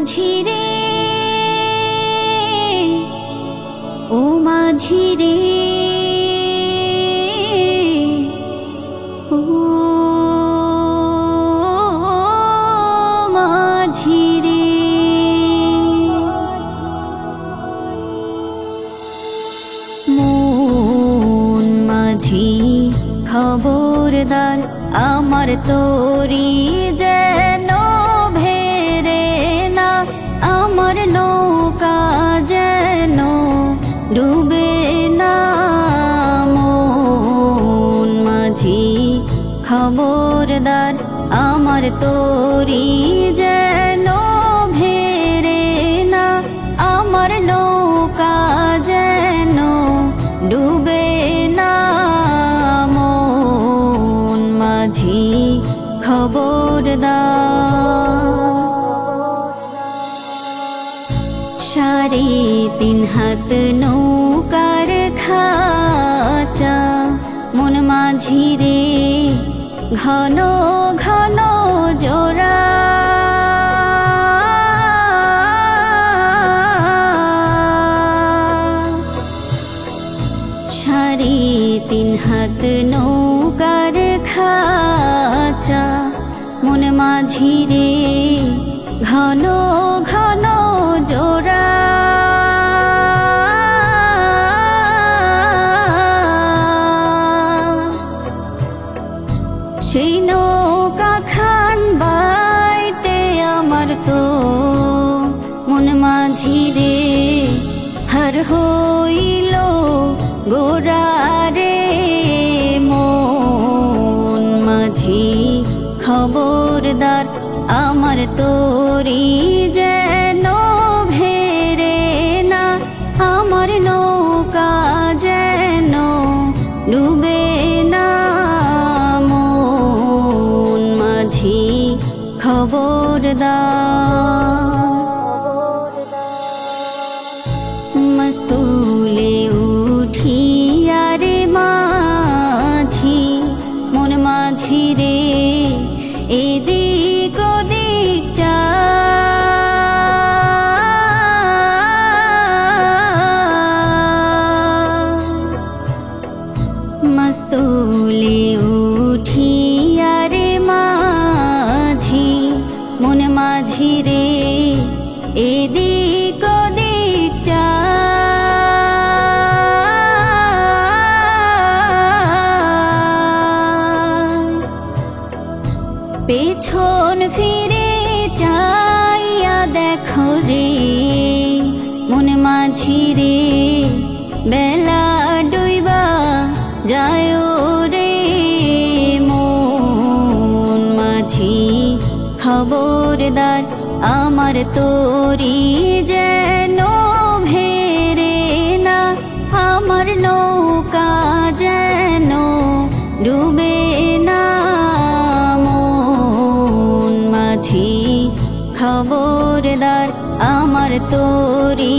মাঝি রে, ও মাঝি রে, ও মাঝি রে। মন মাঝি খবরদার, আমার তোরি যেন ভেরে না, আমার নৌকা যেন ডুবে না। মন মাঝি খবরদার, আমার তোরি যেন ভেরে না, আমার নৌকা যেন ডুবে না। মন মাঝি খবরদার। 3.5 হাত নৌকার খাঁচা, মন মাঝি রে ঘন ঘন জোড়া। 3.5 হাত নৌকার খাঁচা, মন মাঝি রে ঘন ঘন জোড়া। সেই নৌকা খান বাইতে আমার তো মন মাঝি রে হার হইল গোরা রে। মন মাঝি খবরদার, আমার তোরি যেন ভেরে না, আমার নৌকা যেন ডুবে না। মন মাঝি খবরদার। মস্তুলে উঠিয়া রে মাঝি, মন মাঝি রে এদিক ওদিক চা। মস্তুলে উঠিয়া রে মাঝি, মন মাঝি রে এদিক ওদিক চা। পেছন ফিরে চাইয়া দেখো রে, মন মাঝি রে বেলা ডুইবা যায় রে। মন মাঝি খবরদার, আমার তোরি যেন ভেরে না, আমার নৌকা যেন ডুবে না। মন মাঝি খবরদার, আমার তোরি